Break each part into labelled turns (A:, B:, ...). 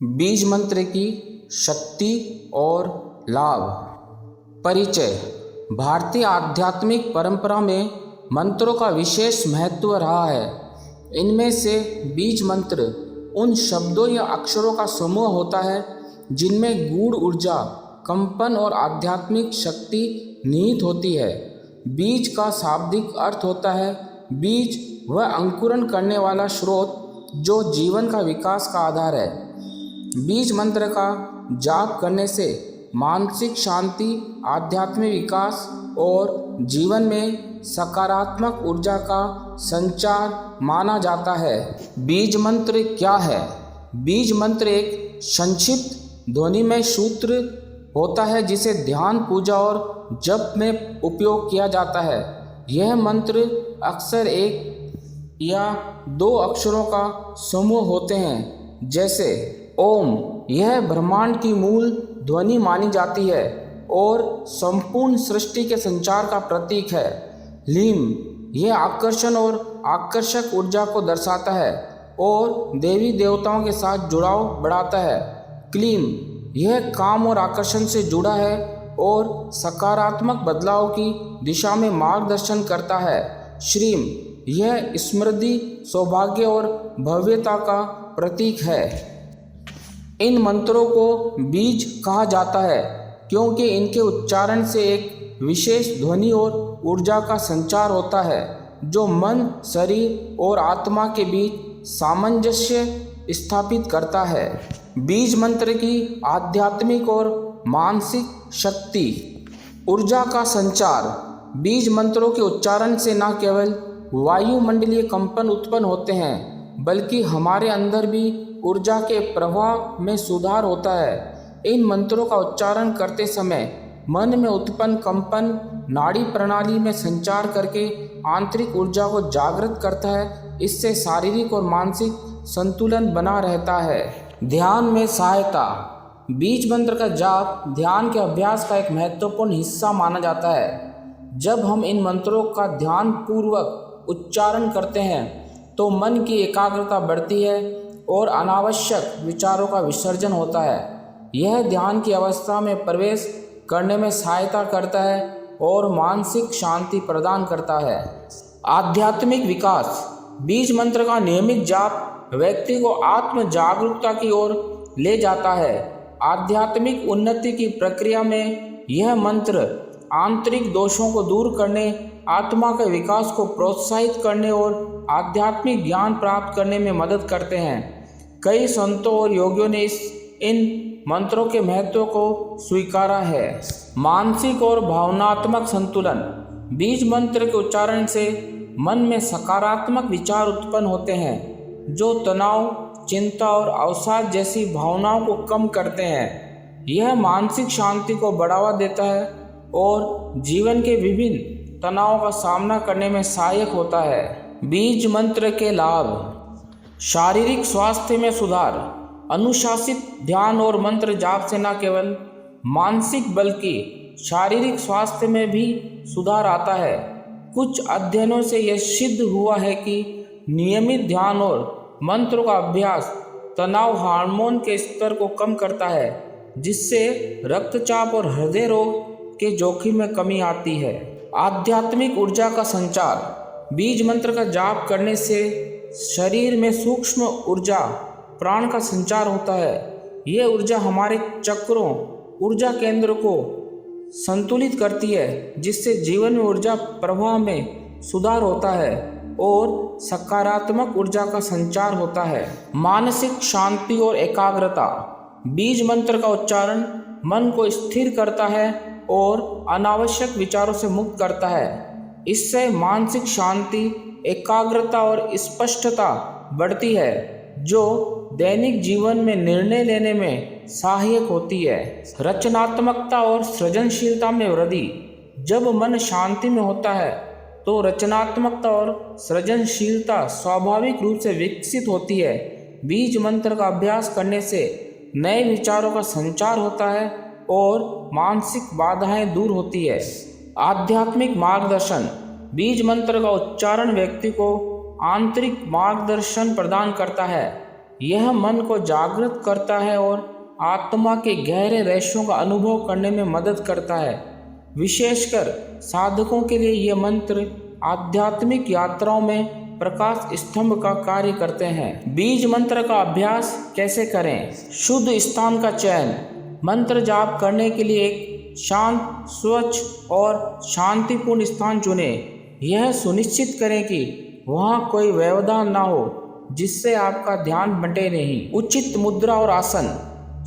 A: बीज मंत्र की शक्ति और लाभ। परिचय। भारतीय आध्यात्मिक परंपरा में मंत्रों का विशेष महत्व रहा है। इनमें से बीज मंत्र उन शब्दों या अक्षरों का समूह होता है जिनमें गूढ़ ऊर्जा, कंपन और आध्यात्मिक शक्ति निहित होती है। बीज का शाब्दिक अर्थ होता है बीज वह अंकुरण करने वाला स्रोत जो जीवन का विकास का आधार है। बीज मंत्र का जाप करने से मानसिक शांति, आध्यात्मिक विकास और जीवन में सकारात्मक ऊर्जा का संचार माना जाता है। बीज मंत्र क्या है? बीज मंत्र एक संक्षिप्त ध्वनिमय सूत्र होता है जिसे ध्यान, पूजा और जप में उपयोग किया जाता है। यह मंत्र अक्सर एक या दो अक्षरों का समूह होते हैं, जैसे ओम। यह ब्रह्मांड की मूल ध्वनि मानी जाती है और संपूर्ण सृष्टि के संचार का प्रतीक है। लीम। यह आकर्षण और आकर्षक ऊर्जा को दर्शाता है और देवी देवताओं के साथ जुड़ाव बढ़ाता है। क्लीम। यह काम और आकर्षण से जुड़ा है और सकारात्मक बदलाव की दिशा में मार्गदर्शन करता है। श्रीम। यह समृद्धि, सौभाग्य और भव्यता का प्रतीक है। इन मंत्रों को बीज कहा जाता है क्योंकि इनके उच्चारण से एक विशेष ध्वनि और ऊर्जा का संचार होता है जो मन, शरीर और आत्मा के बीच सामंजस्य स्थापित करता है। बीज मंत्र की आध्यात्मिक और मानसिक शक्ति। ऊर्जा का संचार। बीज मंत्रों के उच्चारण से न केवल वायुमंडलीय कंपन उत्पन्न होते हैं बल्कि हमारे अंदर भी ऊर्जा के प्रवाह में सुधार होता है। इन मंत्रों का उच्चारण करते समय मन में उत्पन्न कंपन नाड़ी प्रणाली में संचार करके आंतरिक ऊर्जा को जागृत करता है। इससे शारीरिक और मानसिक संतुलन बना रहता है। ध्यान में सहायता। बीज मंत्र का जाप ध्यान के अभ्यास का एक महत्वपूर्ण हिस्सा माना जाता है। जब हम इन मंत्रों का ध्यान पूर्वक उच्चारण करते हैं तो मन की एकाग्रता बढ़ती है और अनावश्यक विचारों का विसर्जन होता है। यह ध्यान की अवस्था में प्रवेश करने में सहायता करता है और मानसिक शांति प्रदान करता है। आध्यात्मिक विकास। बीज मंत्र का नियमित जाप व्यक्ति को आत्म जागरूकता की ओर ले जाता है। आध्यात्मिक उन्नति की प्रक्रिया में यह मंत्र आंतरिक दोषों को दूर करने, आत्मा के विकास को प्रोत्साहित करने और आध्यात्मिक ज्ञान प्राप्त करने में मदद करते हैं। कई संतों और योगियों ने इन मंत्रों के महत्व को स्वीकारा है। मानसिक और भावनात्मक संतुलन। बीज मंत्र के उच्चारण से मन में सकारात्मक विचार उत्पन्न होते हैं जो तनाव, चिंता और अवसाद जैसी भावनाओं को कम करते हैं। यह मानसिक शांति को बढ़ावा देता है और जीवन के विभिन्न तनावों का सामना करने में सहायक होता है। बीज मंत्र के लाभ। शारीरिक स्वास्थ्य में सुधार। अनुशासित ध्यान और मंत्र जाप से न केवल मानसिक बल्कि शारीरिक स्वास्थ्य में भी सुधार आता है। कुछ अध्ययनों से यह सिद्ध हुआ है कि नियमित ध्यान और मंत्रों का अभ्यास तनाव हार्मोन के स्तर को कम करता है जिससे रक्तचाप और हृदय रोग के जोखिम में कमी आती है। आध्यात्मिक ऊर्जा का संचार। बीज मंत्र का जाप करने से शरीर में सूक्ष्म ऊर्जा, प्राण का संचार होता है। यह ऊर्जा हमारे चक्रों, ऊर्जा केंद्र को संतुलित करती है जिससे जीवन में ऊर्जा प्रवाह में सुधार होता है और सकारात्मक ऊर्जा का संचार होता है। मानसिक शांति और एकाग्रता। बीज मंत्र का उच्चारण मन को स्थिर करता है और अनावश्यक विचारों से मुक्त करता है। इससे मानसिक शांति, एकाग्रता और स्पष्टता बढ़ती है जो दैनिक जीवन में निर्णय लेने में सहायक होती है। रचनात्मकता और सृजनशीलता में वृद्धि। जब मन शांति में होता है तो रचनात्मकता और सृजनशीलता स्वाभाविक रूप से विकसित होती है। बीज मंत्र का अभ्यास करने से नए विचारों का संचार होता है और मानसिक बाधाएं दूर होती है। आध्यात्मिक मार्गदर्शन। बीज मंत्र का उच्चारण व्यक्ति को आंतरिक मार्गदर्शन प्रदान करता है। यह मन को जागृत करता है और आत्मा के गहरे रहस्यों का अनुभव करने में मदद करता है। विशेषकर साधकों के लिए ये मंत्र आध्यात्मिक यात्राओं में प्रकाश स्तंभ का कार्य करते हैं। बीज मंत्र का अभ्यास कैसे करें? शुद्ध स्थान का चयन। मंत्र जाप करने के लिए एक शांत, स्वच्छ और शांतिपूर्ण स्थान चुनें। यह सुनिश्चित करें कि वहाँ कोई व्यवधान ना हो जिससे आपका ध्यान बंटे नहीं। उचित मुद्रा और आसन।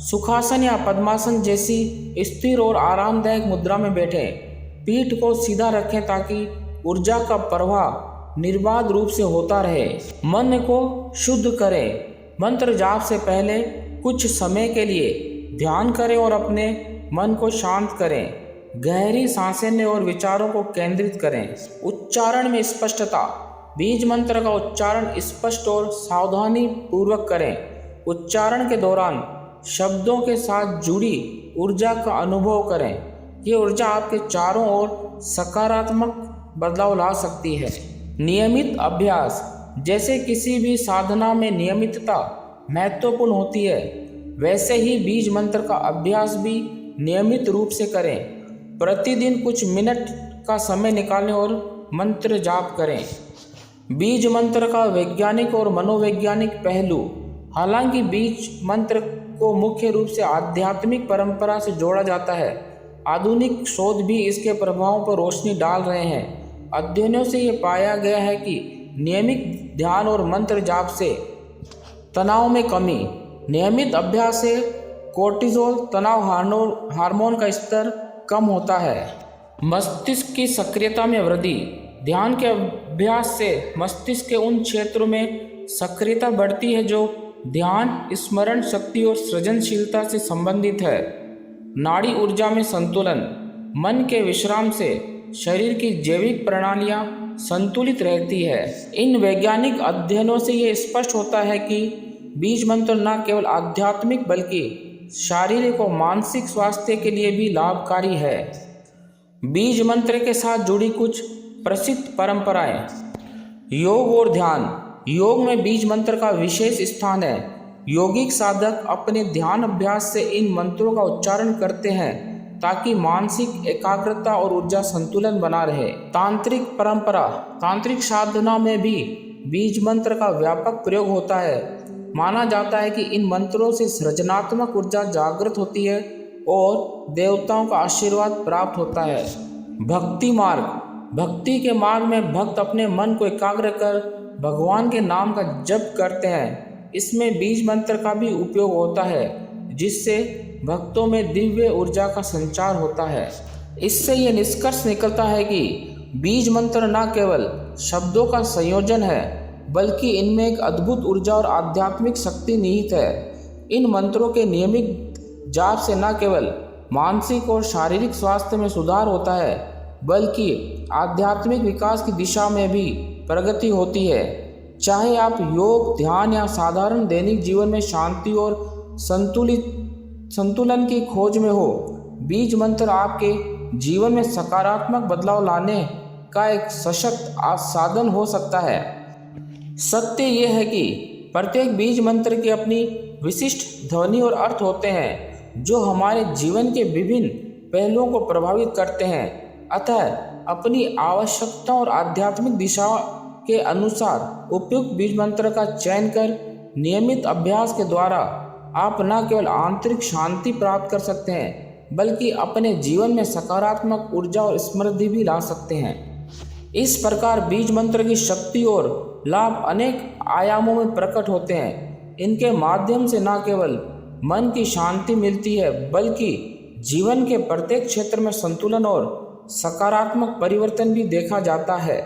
A: सुखासन या पद्मासन जैसी स्थिर और आरामदायक मुद्रा में बैठें। पीठ को सीधा रखें ताकि ऊर्जा का प्रवाह निर्बाध रूप से होता रहे। मन को शुद्ध करें। मंत्र जाप से पहले कुछ समय के लिए ध्यान करें और अपने मन को शांत करें। गहरी सांसें लें और विचारों को केंद्रित करें। उच्चारण में स्पष्टता। बीज मंत्र का उच्चारण स्पष्ट और सावधानी पूर्वक करें। उच्चारण के दौरान शब्दों के साथ जुड़ी ऊर्जा का अनुभव करें। ये ऊर्जा आपके चारों ओर सकारात्मक बदलाव ला सकती है। नियमित अभ्यास। जैसे किसी भी साधना में नियमितता महत्वपूर्ण होती है, वैसे ही बीज मंत्र का अभ्यास भी नियमित रूप से करें। प्रतिदिन कुछ मिनट का समय निकालें और मंत्र जाप करें। बीज मंत्र का वैज्ञानिक और मनोवैज्ञानिक पहलू। हालांकि बीज मंत्र को मुख्य रूप से आध्यात्मिक परंपरा से जोड़ा जाता है, आधुनिक शोध भी इसके प्रभावों पर रोशनी डाल रहे हैं। अध्ययनों से ये पाया गया है कि नियमित ध्यान और मंत्र जाप से तनाव में कमी। नियमित अभ्यास से कोर्टिसोल तनाव हार्मोन का स्तर कम होता है। मस्तिष्क की सक्रियता में वृद्धि। ध्यान के अभ्यास से मस्तिष्क के उन क्षेत्रों में सक्रियता बढ़ती है जो ध्यान, स्मरण शक्ति और सृजनशीलता से संबंधित है। नाड़ी ऊर्जा में संतुलन। मन के विश्राम से शरीर की जैविक प्रणालियां संतुलित रहती है। इन वैज्ञानिक अध्ययनों से ये स्पष्ट होता है कि बीज मंत्र न केवल आध्यात्मिक बल्कि शारीरिक और मानसिक स्वास्थ्य के लिए भी लाभकारी है। बीज मंत्र के साथ जुड़ी कुछ प्रसिद्ध परंपराएं। योग और ध्यान। योग में बीज मंत्र का विशेष स्थान है। यौगिक साधक अपने ध्यान अभ्यास से इन मंत्रों का उच्चारण करते हैं ताकि मानसिक एकाग्रता और ऊर्जा संतुलन बना रहे। तांत्रिक परंपरा। तांत्रिक साधना में भी बीज मंत्र का व्यापक प्रयोग होता है। माना जाता है कि इन मंत्रों से सृजनात्मक ऊर्जा जागृत होती है और देवताओं का आशीर्वाद प्राप्त होता है। भक्ति मार्ग। भक्ति के मार्ग में भक्त अपने मन को एकाग्र कर भगवान के नाम का जप करते हैं। इसमें बीज मंत्र का भी उपयोग होता है जिससे भक्तों में दिव्य ऊर्जा का संचार होता है। इससे यह निष्कर्ष निकलता है कि बीज मंत्र न केवल शब्दों का संयोजन है बल्कि इनमें एक अद्भुत ऊर्जा और आध्यात्मिक शक्ति निहित है। इन मंत्रों के नियमित जाप से न केवल मानसिक और शारीरिक स्वास्थ्य में सुधार होता है बल्कि आध्यात्मिक विकास की दिशा में भी प्रगति होती है। चाहे आप योग, ध्यान या साधारण दैनिक जीवन में शांति और संतुलन की खोज में हो, बीज मंत्र आपके जीवन में सकारात्मक बदलाव लाने का एक सशक्त साधन हो सकता है। सत्य यह है कि प्रत्येक बीज मंत्र की अपनी विशिष्ट ध्वनि और अर्थ होते हैं जो हमारे जीवन के विभिन्न पहलुओं को प्रभावित करते हैं। अतः अपनी आवश्यकता और आध्यात्मिक दिशा के अनुसार उपयुक्त बीज मंत्र का चयन कर नियमित अभ्यास के द्वारा आप न केवल आंतरिक शांति प्राप्त कर सकते हैं बल्कि अपने जीवन में सकारात्मक ऊर्जा और समृद्धि भी ला सकते हैं। इस प्रकार बीज मंत्र की शक्ति और लाभ अनेक आयामों में प्रकट होते हैं। इनके माध्यम से न केवल मन की शांति मिलती है बल्कि जीवन के प्रत्येक क्षेत्र में संतुलन और सकारात्मक परिवर्तन भी देखा जाता है।